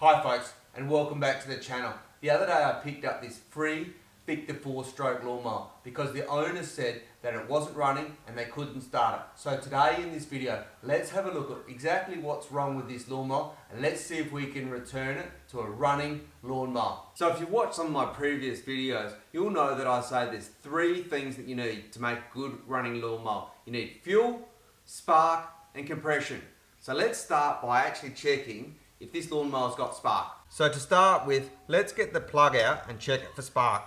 Hi folks, and welcome back to the channel. The other day I picked up this free Victa 4-stroke lawnmower because the owner said that it wasn't running and they couldn't start it. So today in this video, let's have a look at exactly what's wrong with this lawnmower and let's see if we can return it to a running lawnmower. So if you've watched some of my previous videos, you'll know that I say there's 3 things that you need to make a good running lawnmower. You need fuel, spark, and compression. So let's start by actually checking if this lawnmower's got spark. So to start with, let's get the plug out and check it for spark.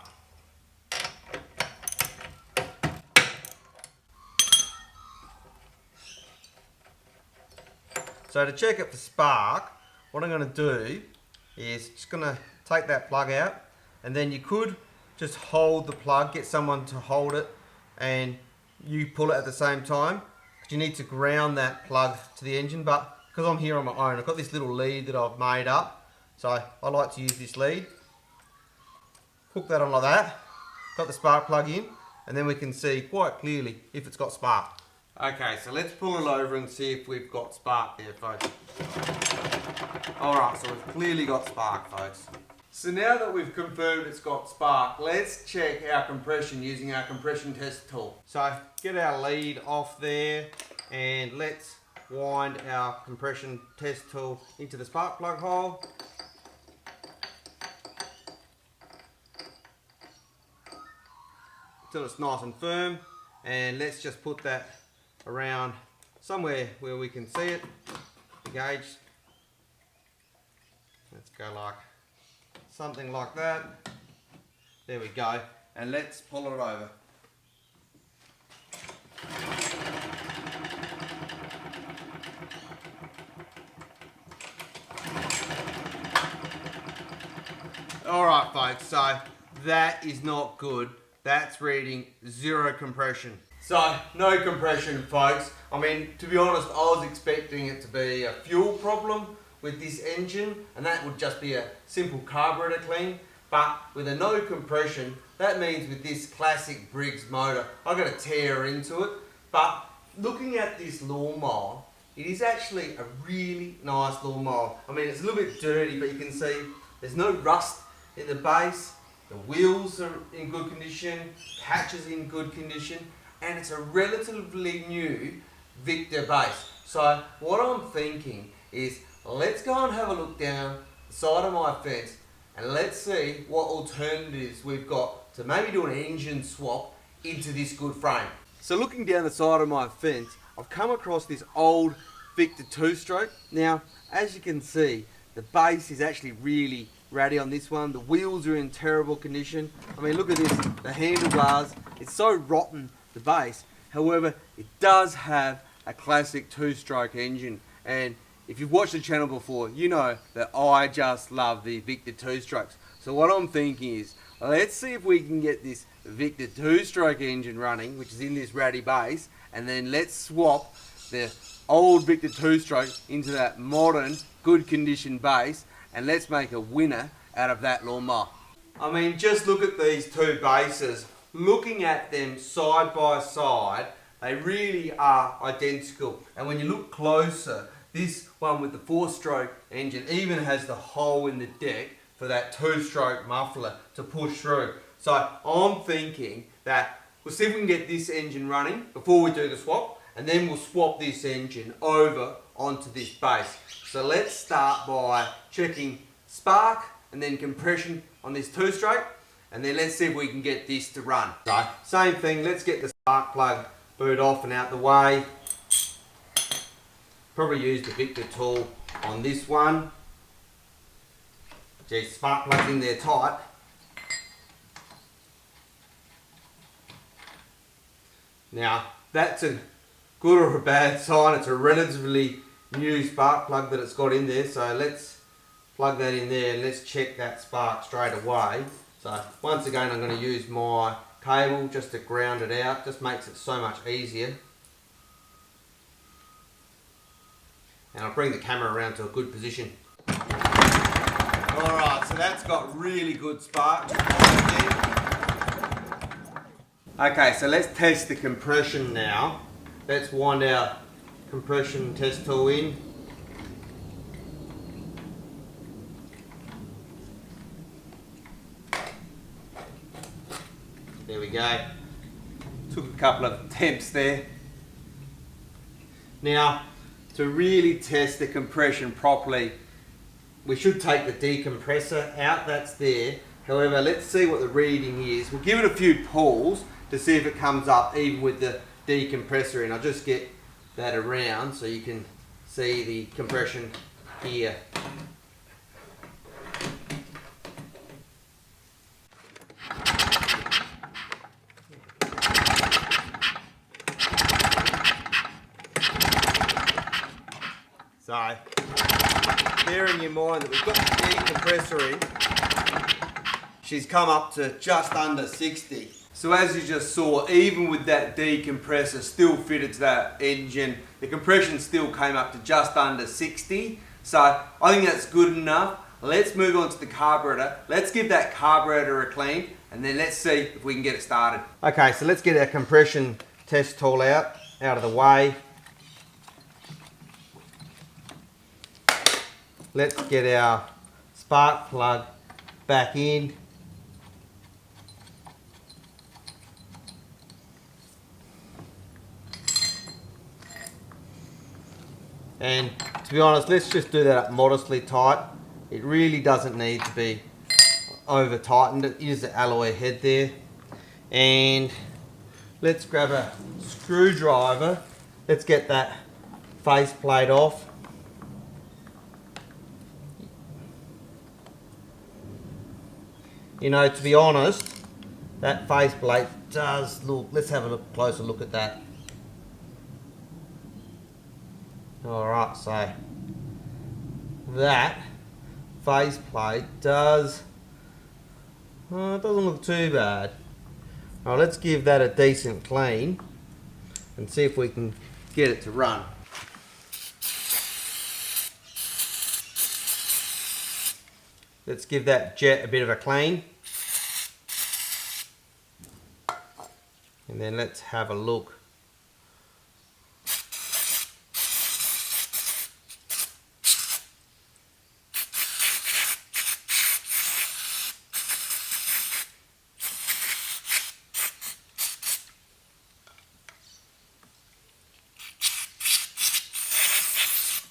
So to check it for spark, what I'm going to do is just going to take that plug out, and then you could just hold the plug, get someone to hold it and you pull it at the same time. But you need to ground that plug to the engine, but because I'm here on my own, I've got this little lead that I've made up. So I like to use this lead. Hook that on like that. Got the spark plug in, and then we can see quite clearly if it's got spark. Okay, so let's pull it over and see if we've got spark there, folks. Alright, so we've clearly got spark, folks. So now that we've confirmed it's got spark, let's check our compression using our compression test tool. So get our lead off there and let's wind our compression test tool into the spark plug hole. Until it's nice and firm, and let's just put that around somewhere where we can see it, the gauge. Let's go like something like that. There we go, and let's pull it over. Alright folks, so that is not good. That's reading 0 compression. So, no compression folks. I mean, to be honest, I was expecting it to be a fuel problem with this engine, and that would just be a simple carburetor clean. But with a no compression, that means with this classic Briggs motor, I've got to tear into it. But looking at this lawnmower, it is actually a really nice lawnmower. I mean, it's a little bit dirty, but you can see there's no rust in the base, the wheels are in good condition, hatches in good condition, and it's a relatively new Victa base. So what I'm thinking is, let's go and have a look down the side of my fence and let's see what alternatives we've got to maybe do an engine swap into this good frame. So looking down the side of my fence, I've come across this old Victa 2-stroke. Now, as you can see, the base is actually really ratty on this one. The wheels are in terrible condition. I mean, look at this, the handlebars, it's so rotten, the base. However, it does have a classic 2-stroke engine, and if you've watched the channel before, you know that I just love the Victa 2-strokes. So what I'm thinking is, let's see if we can get this Victa 2-stroke engine running, which is in this ratty base, and then let's swap the old Victa 2-stroke into that modern, good condition base, and let's make a winner out of that lawnmower. I mean, just look at these 2 bases. Looking at them side by side, they really are identical. And when you look closer, this one with the 4-stroke engine even has the hole in the deck for that 2-stroke muffler to push through. So I'm thinking that we'll see if we can get this engine running before we do the swap, and then we'll swap this engine over onto this base. So let's start by checking spark and then compression on this 2-stroke, and then let's see if we can get this to run. So same thing, let's get the spark plug boot off and out the way. Probably use the Victa tool on this one. Geez, spark plug's in there tight. Now, that's a good or a bad sign. It's a relatively new spark plug that it's got in there, so let's plug that in there and let's check that spark straight away. So once again, I'm going to use my cable just to ground it out. Just makes it so much easier. And I'll bring the camera around to a good position. Alright, so that's got really good spark. Okay, so let's test the compression now. Let's wind our compression test tool in. There we go. Took a couple of attempts there. Now, to really test the compression properly, we should take the decompressor out, that's there. However, let's see what the reading is. We'll give it a few pulls to see if it comes up even with the decompressor in. I'll just get that around so you can see the compression here. So, bearing in mind that we've got the decompressor in, she's come up to just under 60. So as you just saw, even with that decompressor still fitted to that engine, the compression still came up to just under 60. So I think that's good enough. Let's move on to the carburetor. Let's give that carburetor a clean and then let's see if we can get it started. Okay, so let's get our compression test tool out of the way. Let's get our spark plug back in. And to be honest, let's just do that up modestly tight. It really doesn't need to be over tightened. It is the alloy head there. And let's grab a screwdriver. Let's get that faceplate off. You know, to be honest, that faceplate does look, let's have a closer look at that. Alright, so that faceplate doesn't look too bad. Alright, let's give that a decent clean and see if we can get it to run. Let's give that jet a bit of a clean. And then let's have a look.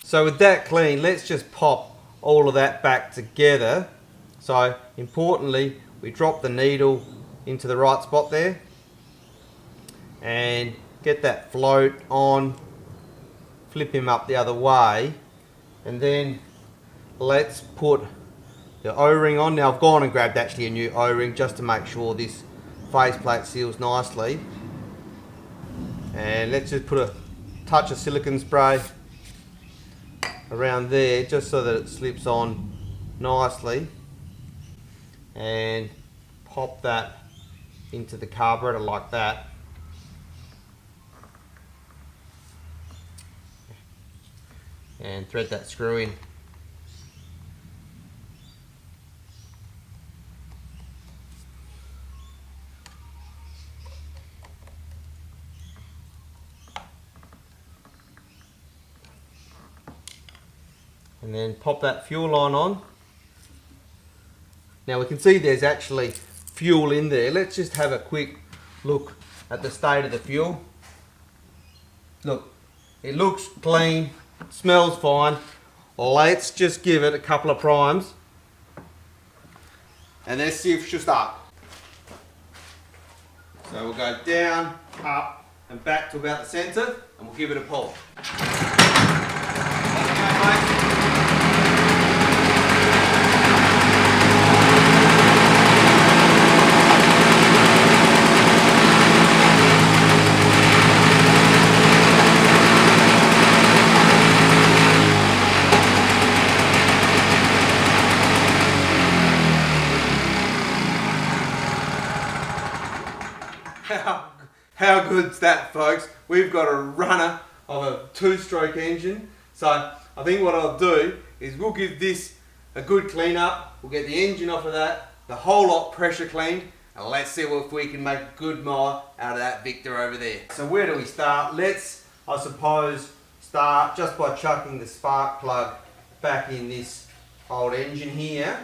So with that clean, let's just pop all of that back together. So importantly, we drop the needle into the right spot there and get that float on, flip him up the other way, and then let's put the O-ring on. Now I've gone and grabbed actually a new O-ring just to make sure this faceplate seals nicely. And let's just put a touch of silicone spray around there just so that it slips on nicely, and pop that into the carburetor like that. And thread that screw in. And then pop that fuel line on. Now we can see there's actually fuel in there. Let's just have a quick look at the state of the fuel. Look, it looks clean, smells fine. Let's just give it a couple of primes and let's see if she'll start. So we'll go down, up and back to about the centre and we'll give it a pull. How good's that, folks? We've got a runner of a two-stroke engine. So I think what I'll do is we'll give this a good clean up. We'll get the engine off of that, the whole lot pressure cleaned, and let's see if we can make a good mower out of that Victa over there. So where do we start? Let's, I suppose, start just by chucking the spark plug back in this old engine here.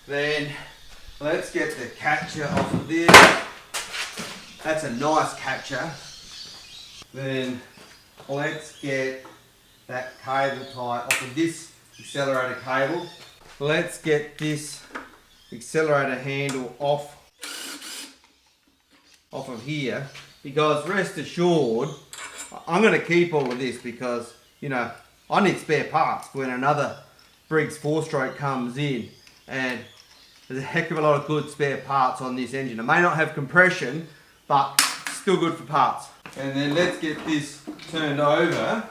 Then Let's get the catcher off of this. That's a nice catcher. Then let's get that cable tie off of this accelerator cable. Let's get this accelerator handle off of here, because rest assured I'm going to keep all of this because, you know, I need spare parts when another Briggs 4-stroke comes in, and there's a heck of a lot of good spare parts on this engine. It may not have compression, but still good for parts. And then let's get this turned over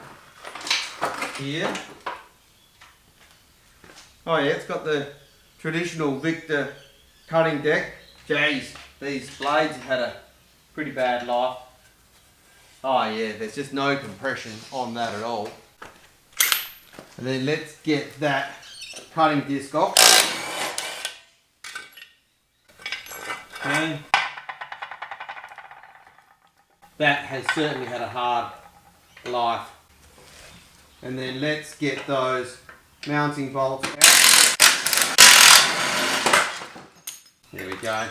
here. Oh yeah, it's got the traditional Victa cutting deck. Jeez, these blades have had a pretty bad life. Oh yeah, there's just no compression on that at all. And then let's get that cutting disc off. And that has certainly had a hard life. And then let's get those mounting bolts out. There we go.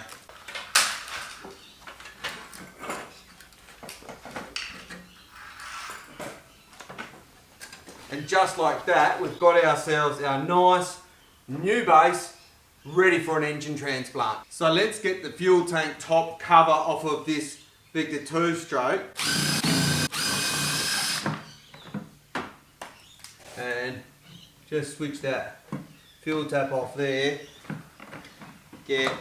And just like that, we've got ourselves our nice new base ready for an engine transplant. So let's get the fuel tank top cover off of this Victa 2-stroke. And just switch that fuel tap off there. Get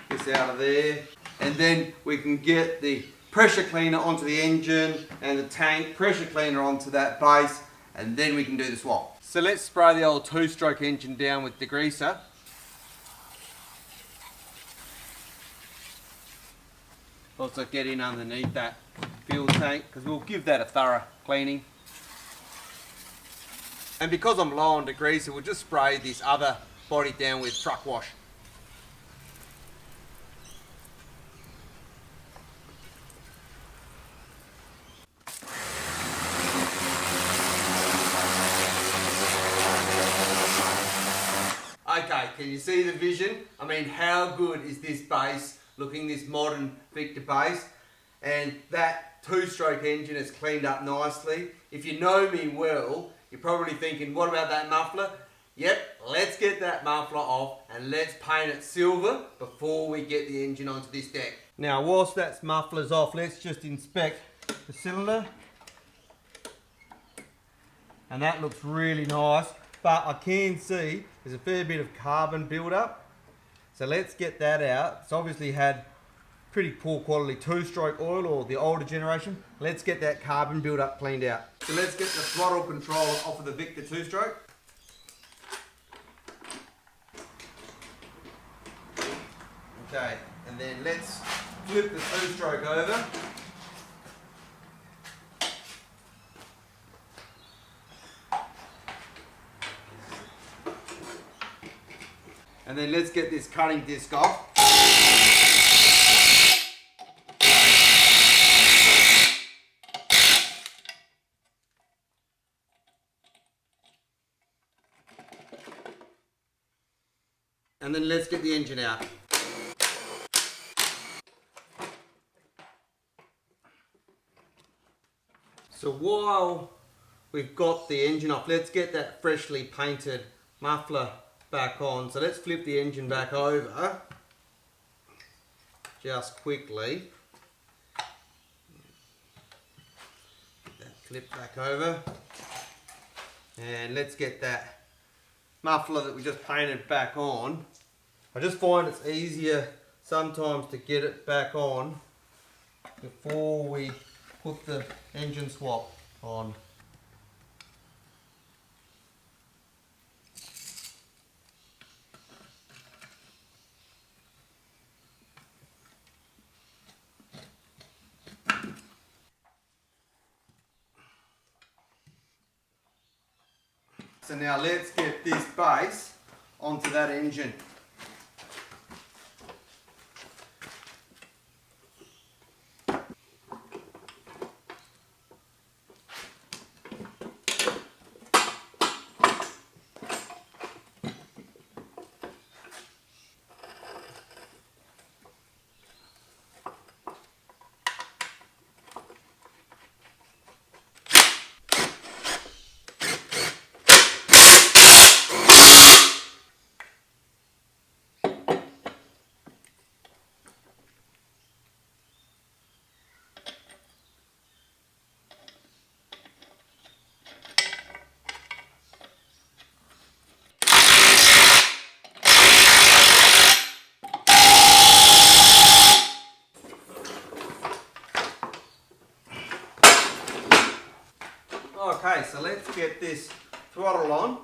this out of there. And then we can get the pressure cleaner onto the engine and the tank, pressure cleaner onto that base, and then we can do the swap. So let's spray the old 2-stroke engine down with degreaser. Also get in underneath that fuel tank because we'll give that a thorough cleaning. And because I'm low on degreaser, we'll just spray this other body down with truck wash. Okay, can you see the vision? I mean, how good is this base looking, this modern Victa base? And that 2-stroke engine is cleaned up nicely. If you know me well, you're probably thinking, what about that muffler? Yep, let's get that muffler off and let's paint it silver before we get the engine onto this deck. Now, whilst that muffler's off, let's just inspect the cylinder. And that looks really nice. But I can see there's a fair bit of carbon build-up. So let's get that out. It's obviously had pretty poor quality 2-stroke oil, or the older generation. Let's get that carbon build-up cleaned out. So let's get the throttle controller off of the Victa 2-stroke. Okay, and then let's flip the 2-stroke over. And then let's get this cutting disc off. And then let's get the engine out. So while we've got the engine off, let's get that freshly painted muffler back on. So let's flip the engine back over just quickly. That flip back over, and let's get that muffler that we just painted back on. I just find it's easier sometimes to get it back on before we put the engine swap on. So now let's get this base onto that engine. get this throttle on.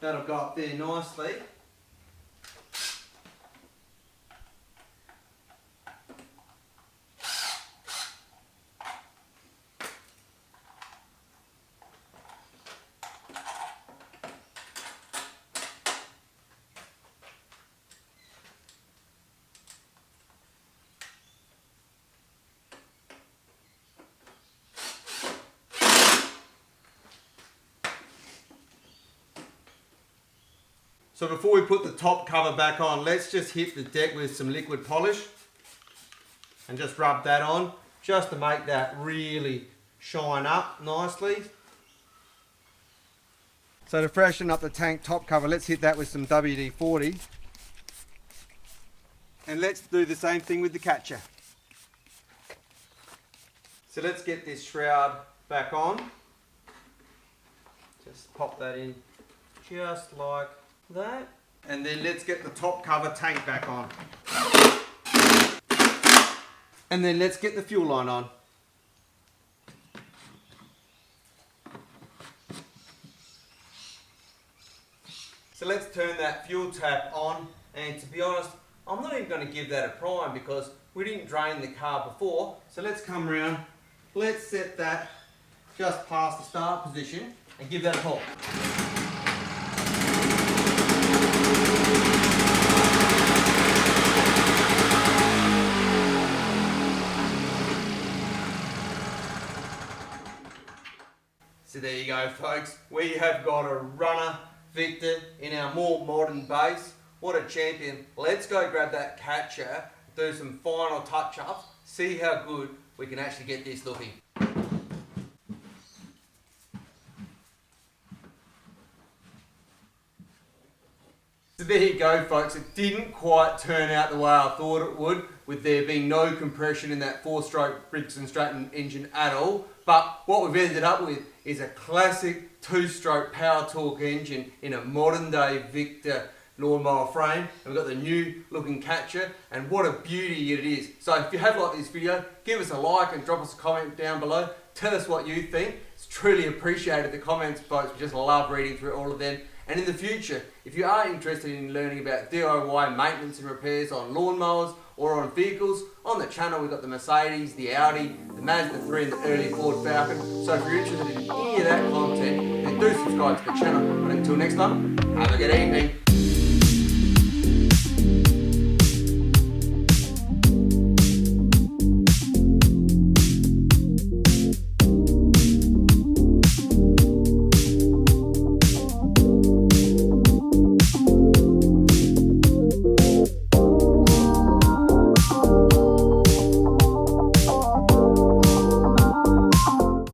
That'll go up there nicely. So before we put the top cover back on, let's just hit the deck with some liquid polish and just rub that on just to make that really shine up nicely. So to freshen up the tank top cover, let's hit that with some WD-40. And let's do the same thing with the catcher. So let's get this shroud back on. Just pop that in just like that. And then let's get the top cover tank back on. And then let's get the fuel line on. So let's turn that fuel tap on, and to be honest, I'm not even going to give that a prime because we didn't drain the car before. So let's come around, let's set that just past the start position and give that a pull. So there you go, folks. We have got a runner Victa in our more modern base. What a champion. Let's go grab that catcher, do some final touch-ups, see how good we can actually get this looking. So there you go, folks. It didn't quite turn out the way I thought it would, with there being no compression in that 4-stroke Briggs and Stratton engine at all. But what we've ended up with is a classic 2-stroke power torque engine in a modern day Victa Lawn Mower frame. And we've got the new looking catcher, and what a beauty it is. So if you have liked this video, give us a like and drop us a comment down below. Tell us what you think. It's truly appreciated, the comments, folks. We just love reading through all of them. And in the future, if you are interested in learning about DIY maintenance and repairs on lawnmowers or on vehicles, on the channel we've got the Mercedes, the Audi, the Mazda 3 and the early Ford Falcon. So if you're interested in any of that content, then do subscribe to the channel. But until next time, have a good evening.